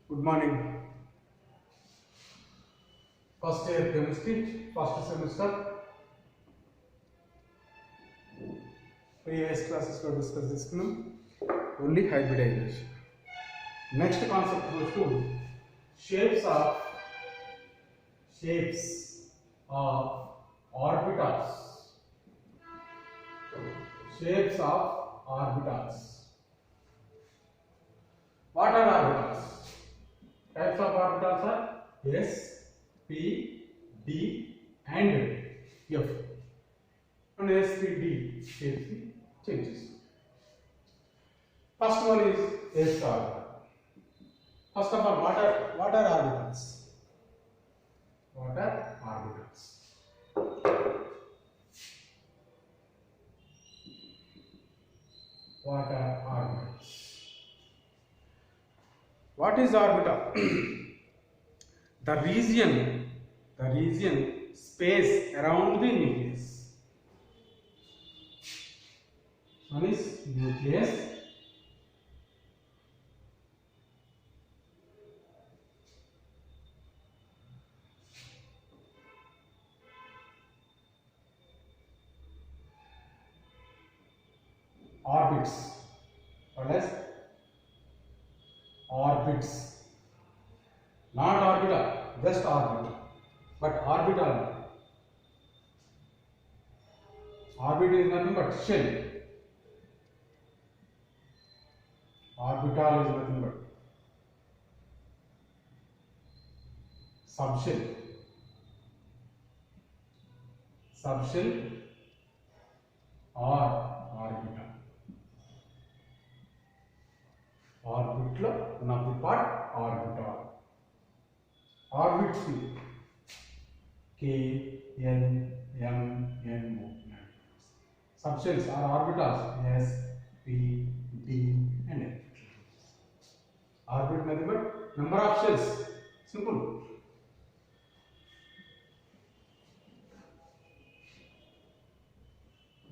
Good morning. First year chemistry, first semester. Previous classes lo discuss cheskunnam only hybridization. Next concept goes to shapes of orbitals. Shapes of orbitals. What are orbitals? Types of orbitals are S, P, D and F. And S, P, D shapes changes. First one is S orbital. First of all, what are orbitals? What are orbitals? What are orbitals? What is orbital? The region space around the nucleus. One is nucleus. Orbits. What is orbits? Not orbital, just orbital. But orbital. Orbit is nothing but shell. Orbital is nothing but subshell. Subshell or orbital. Orbit lo one of the part orbital. Orbits K, L, M, N, O. Subshells are orbitals S, P, D and F. Orbit nothing but number of shells. Simple.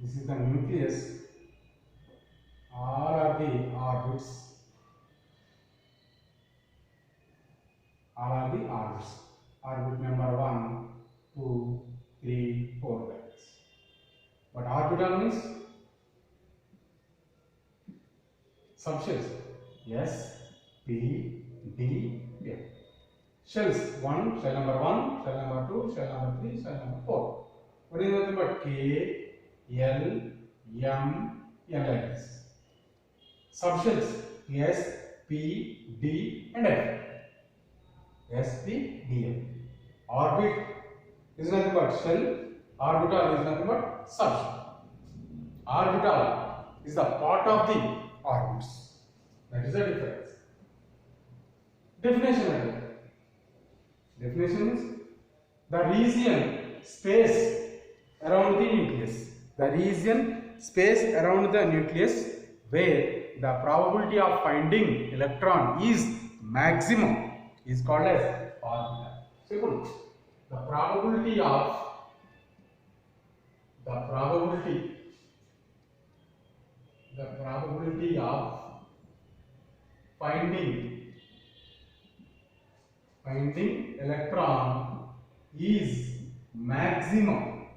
This is the nucleus. All are the orbits. All are the orbits. Orbit number 1, 2, 3, 4 guys. But orbital means subshells. S, P, D, F. Shells 1, shell number 1, shell number 2, shell number 3, shell number 4. What is nothing but K, L, M, N like this. Subshells S, P, D and F. S, P, D, F. Orbit is nothing but shell. Orbital is nothing but subshell. Orbital is the part of the orbits. That is the difference. Definition. Definition is the region space around the nucleus. The region space around the nucleus where the probability of finding electron is maximum is called as orbital. Simple. The probability of finding electron is maximum.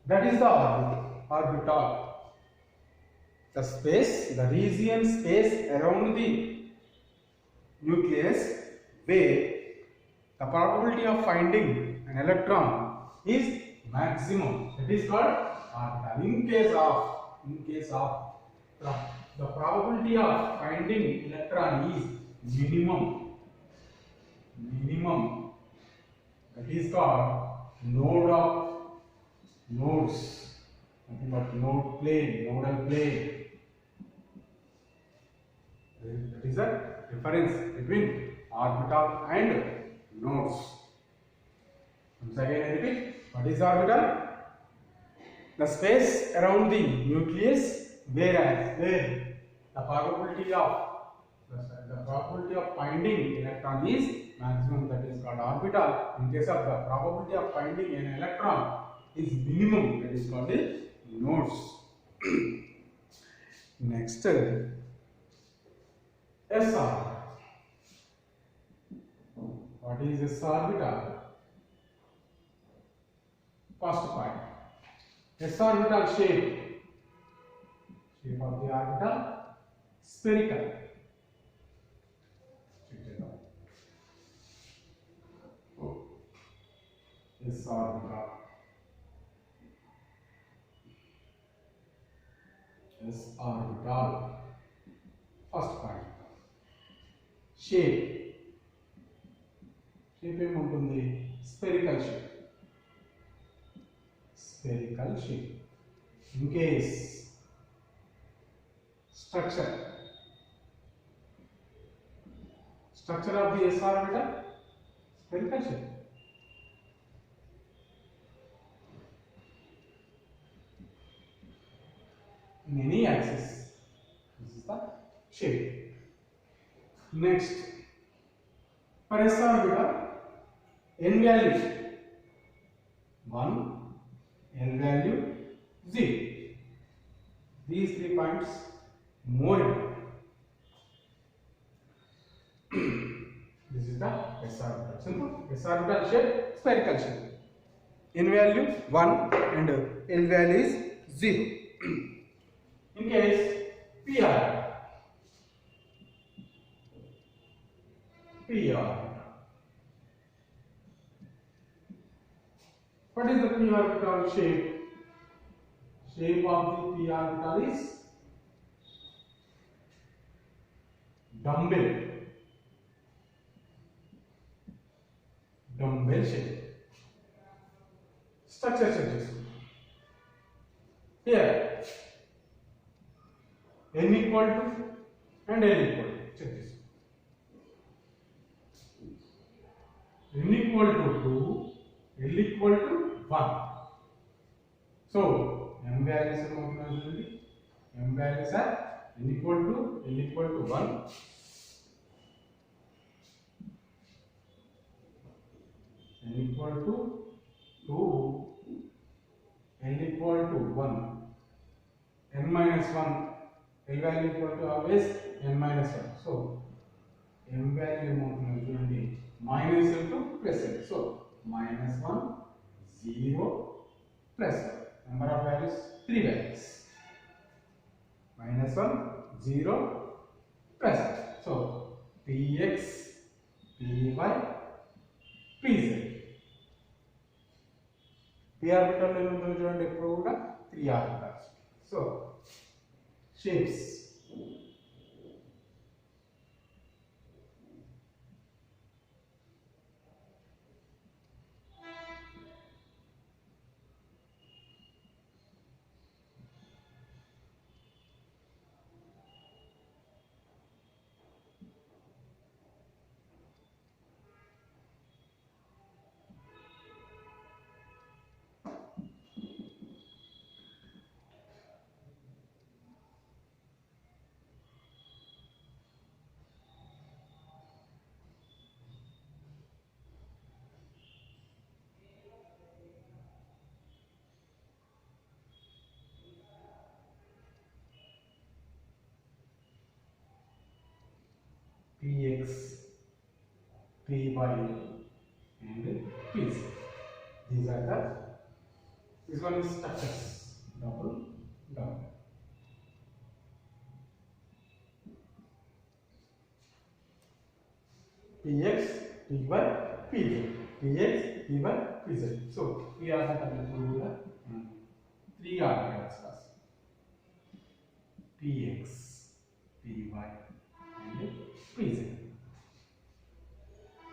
That is the orbital. The region space around the nucleus where the probability of finding an electron is maximum. That is called orbital. In case of the probability of finding electron is minimum. That is called nodes. Nothing but nodal plane. That is the difference between orbital and nodes. Once again I repeat, what is orbital? The space around the nucleus where the probability of finding electron is maximum. That is called orbital. In case of the probability of finding an electron is minimum, that is called the nodes. Next, S orbital. What is S orbital? First point. S orbital shape of the orbital spherical. S orbital. S orbital. First point. Shape. Shape ఏముంటుంది? Spherical shape. Spherical shape. In case structure of the S orbital spherical shape. In any axis, this is the shape. Next, for S orbital, n value 1, n value 0. These 3 points more important. This is the S orbital. Simple. S orbital shape, spherical shape. N value 1 and L value is 0. In case P orbital. What is the P orbital shape? Shape of the P orbital is dumbbell shape. Structure changes. Here n equal to and l equal to. Check this. n equal to 2, l equal to 1. So m values are m values are n equal to l equal to 1. N equal to 2, n equal to 1, n minus 1, l value equal to always n minus 1. So m value minus into plus n. So minus 1, 0, plus 1. Number of values 3 values. Minus 1, 0, plus 1. So Px, Py, Pz. P orbital చూడండి ఎప్పుడు కూడా 3 orbitals. So shapes. Px, Py and Pz. These are the, this one is structures, double. Px, Py, Pz. Px, Py, Pz. So we are the 3 orbitals. Px, Py and Pz.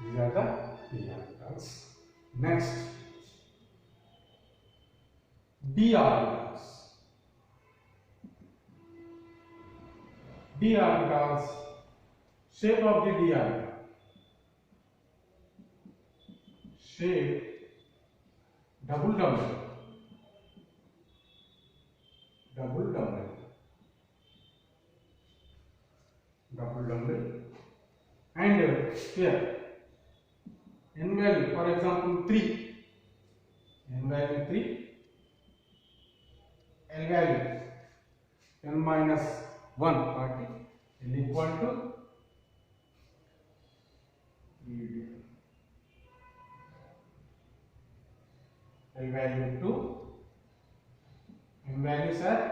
These are the P orbitals. Next, D orbitals. D orbitals, shape of the D orbital. Shape double dumbbell. And here n value, for example 3, n value 3, L value n minus 1 party L equal to L value 2, m values are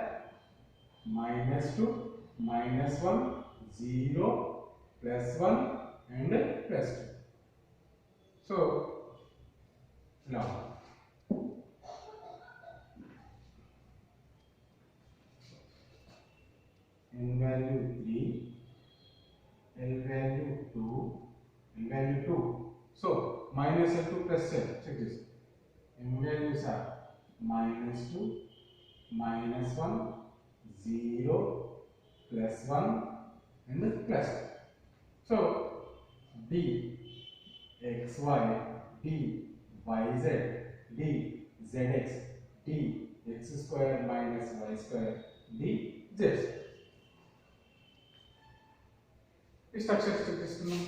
minus 2, minus 1, 0, plus 1 and plus 2. So now n value 3, L value 2, L value 2. So minus L2 plus L. Check this. M values are minus 2, minus 1, 0, plus 1 and plus 2. So d xy, d yz, d zx, d x square minus y square, d z. ఈ structures check చేసుకుందాం.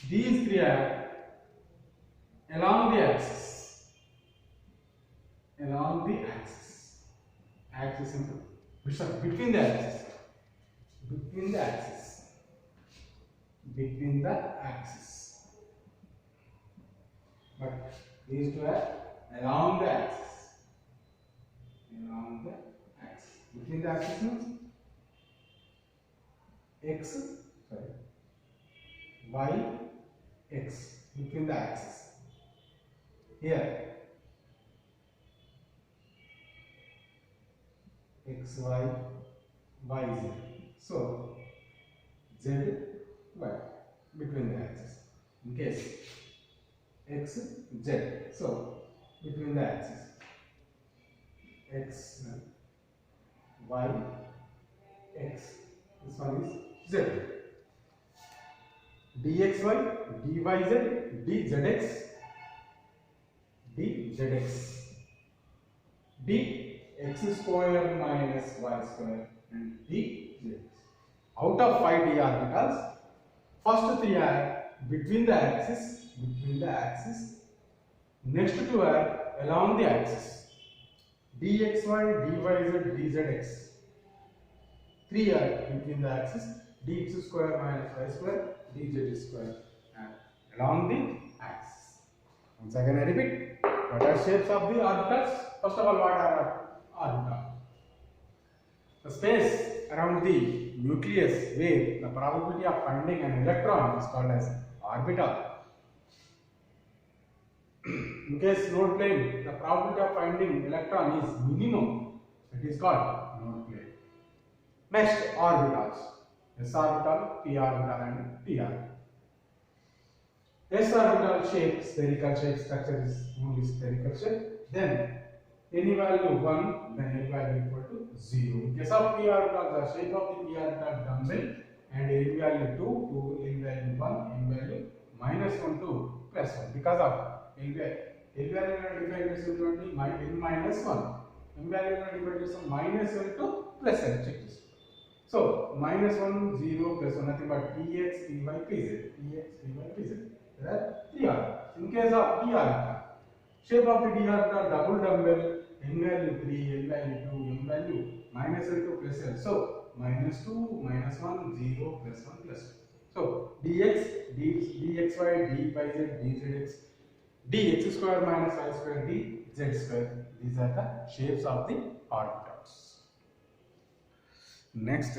These three are along the axis. Along the axis. Axis between the axis. Between the axis. Between the axis. But these two are along the axis. Along the axis. Between the axis means x, sorry, y, x between the axis. Here x, y, y, z. So z, y between the axis. In case x, z. So between the axis. X, y, x. This one is z. dxy, dyz, dzx, dzx, dx square minus y square and dzx. Out of 5 d orbitals, first 3 are between the axis, next 2 are along the axis, dxy, dyz, dzx. 3 are between the axis, dx square minus y square, dz square, and along the axis. Once again I repeat, what are shapes of the orbitals? First of all, what are orbitals? The space around the nucleus where the probability of finding an electron is called as orbital. In case node plane, the probability of finding electron is minimum. It is called node plane. Next, orbitals. S orbital, p orbital and p orbital. S orbital shape, spherical shape, structure is only spherical shape. Then any value 1, then any value equal to 0. In case of p orbital, the shape of the p orbital dumbbell and any value 2 to any value 1, any value minus 1 to plus 1. Because of any value divided by n minus 1. M value divided by minus L to plus L. Check this. So minus 1, 0, plus 1, nothing but px, py, pz. Px, py, pz. There are 3 orbitals. In case of d orbital, shape of the d orbital double dumbbell, n value 3, n value 2, n value minus L to plus L. So minus 2, minus 1, 0, plus 1, plus 2. So dx, dxy, dyz, dzx, d x square minus y square d z square. These are the shapes of the orbitals. Next.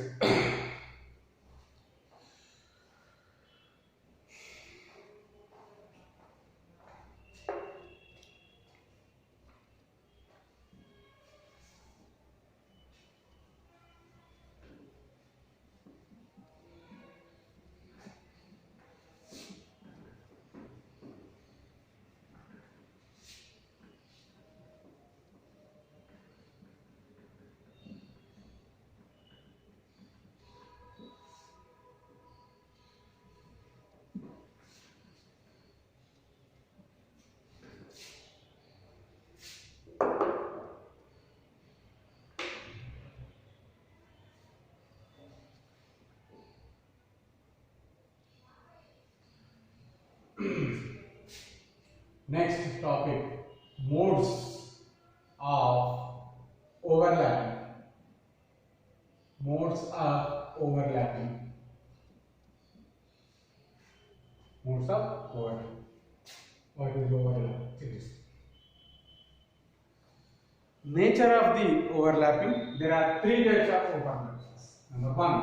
Next topic, modes of overlapping. Modes of overlapping. Modes of overlapping. What is overlap? Nature of the overlapping. There are three types of overlappings. Number one,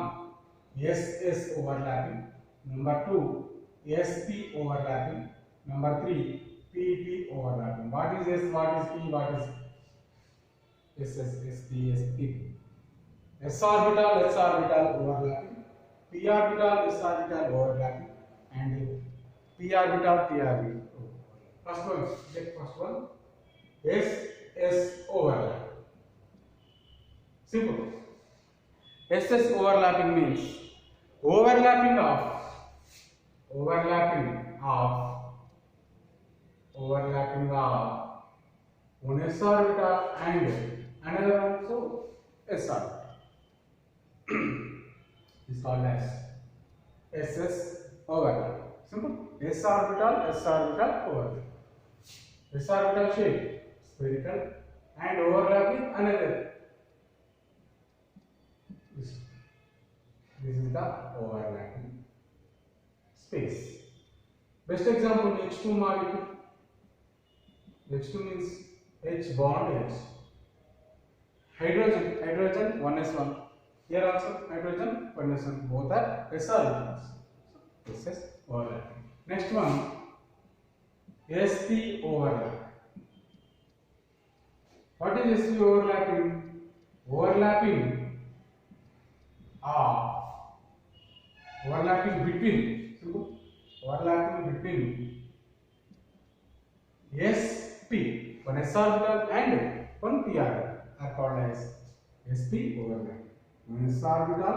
SS overlapping. Number two, SP overlapping. Number three, PP overlapping. What is S? What is P? What is SS, SP, SP? S orbital, S orbital overlapping. P orbital, S orbital overlapping, and P orbital, P orbital. First one, check first one. SS overlap. Simple. SS overlapping means overlapping of one S orbital and another one also S orbital. Is called as SS overlap. Simple. S orbital overlap. S orbital shape spherical and overlapping another. This is the overlapping space. Best example, H2 molecule. H2 means H bond H. Hydrogen 1s1. Here also hydrogen 1s1. Both are S orbitals. SS overlapping. Next one, SP overlap. What is SP overlapping? Overlapping between. So, overlapping between SP, one S orbital and one P orbital are called as SP overlap. One S orbital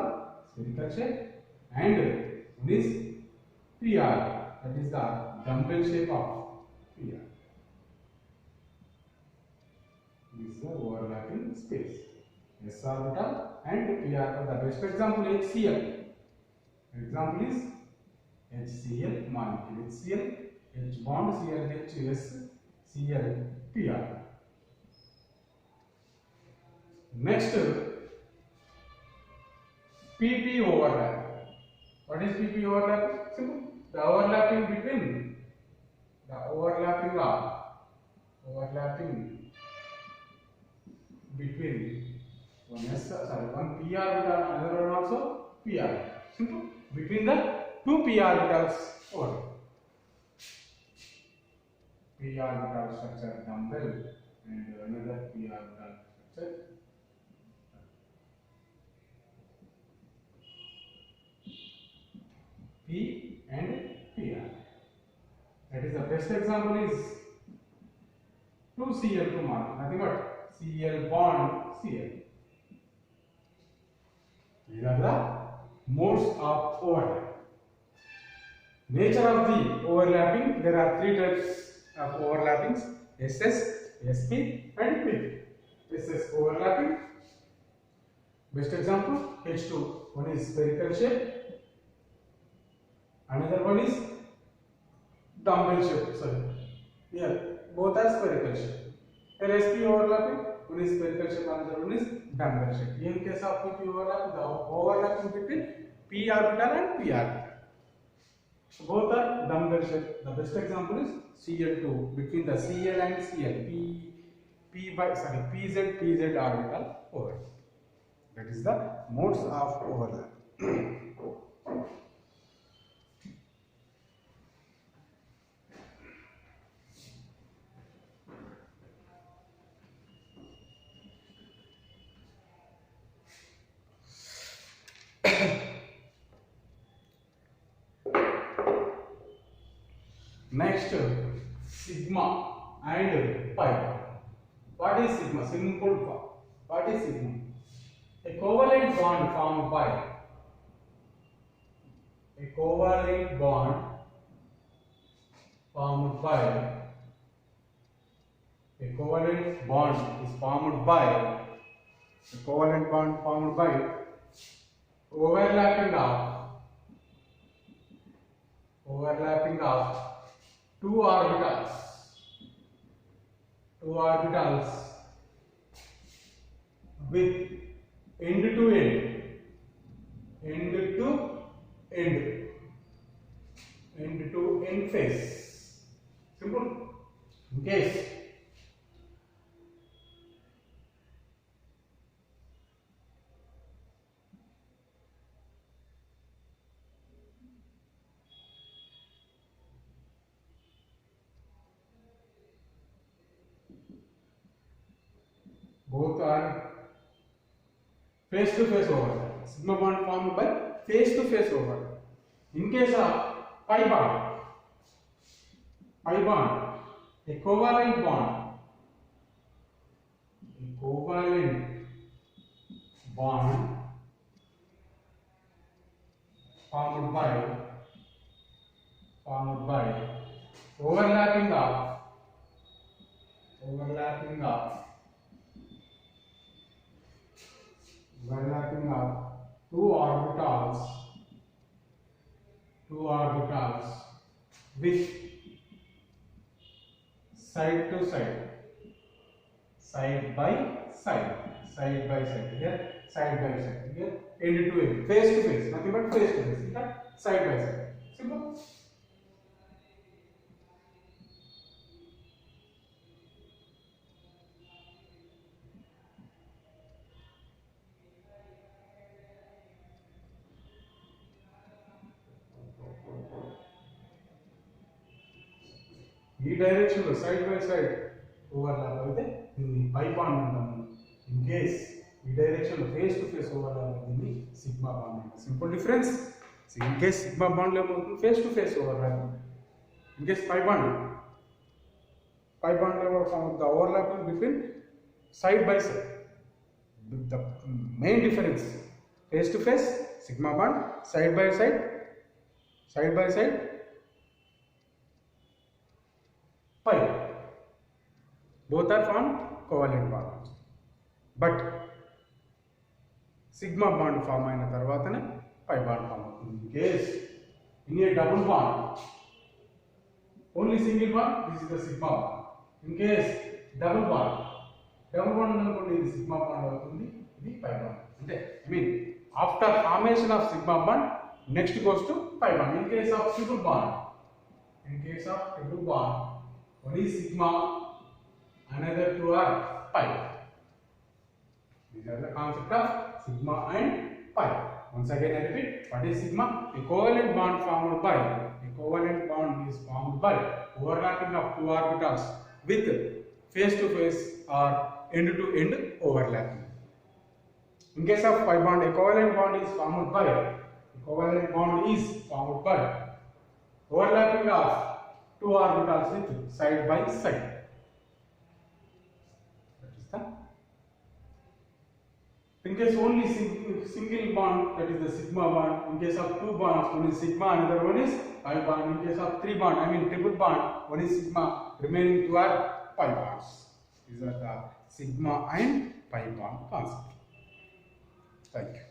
spherical shape and one is P orbital, that is the dumbbell shape of P orbital. This is the overlapping space. S orbital and P orbital. The best example HCl. Example is HCl molecule. HCl, H bond Cl H S Cl P orbital. Next, PP overlap. What is PP overlap? Simple. The overlapping between one P orbital, another one also P orbital. Simple. Between the two P orbitals overlap. P orbital structure dumbbell and another P orbital structure P and P orbital. That is the best example is 2Cl2 molecule, nothing but Cl bond Cl. These are the modes of overlap. Nature of the overlapping, there are three types of overlappings: SS, SP and PP. SS overlapping. Best example H2. One is spherical shape, another one is dumbbell shape. Sorry, here both are spherical shape. Here SP overlapping, one is spherical shape, another one is dumbbell shape. In case of PP overlap, the overlapping between P orbital and P orbital. So both are dumbbell shape. The best example is Cl2 between the Cl and Cl. PZ orbital overlap. That is the modes of overlap. Next, sigma and pi. What is sigma? Simple form. What is sigma? A covalent bond formed by a covalent bond formed by a covalent bond is formed by a covalent bond formed by overlapping of two orbitals with end to end phase. Simple. In case both are face to face overlap. Sigma bond formed by face to face overlap. In case of pi bond, a covalent bond formed by overlapping of two orbitals with side to side, side by side, here side by side, here end to end, face to face, nothing but face to face, side by side. Simple. ఈ direction లో side by side overlap అయితే దీన్ని pi bond అంటాము. In case ఈ direction లో face to face overlap దీన్ని sigma bond అంటాం. Simple difference. In case sigma bond లో ఏమవుతుంది, face to face overlap. In case pi bond లో the overlap between side by side. The main difference, face to face sigma bond, side by side pi. Both are formed covalent bonds, but sigma bond form అయిన తర్వాతనే pi bond form అవుతుంది. In case in a double bond, only single bond, this is the sigma bond. In case double bond అనుకోండి, ఇది sigma bond అవుతుంది, ఇది pi bond. అంటే I mean after formation of sigma bond next goes to pi bond. In case of triple bond, one is sigma, another two are pi. These are the concept of sigma and pi. Once again I repeat, what is sigma? A covalent bond is formed by overlapping of two orbitals with face to face or end to end overlapping. In case of pi bond, a covalent bond is formed by overlapping of two orbitals with side by side. That is the. In case only single bond, that is the sigma bond. In case of two bonds, one is sigma, another one is pi bond. In case of three bond, I mean triple bond, one is sigma, remaining two are pi bonds. These are the sigma and pi bond concept. Thank you.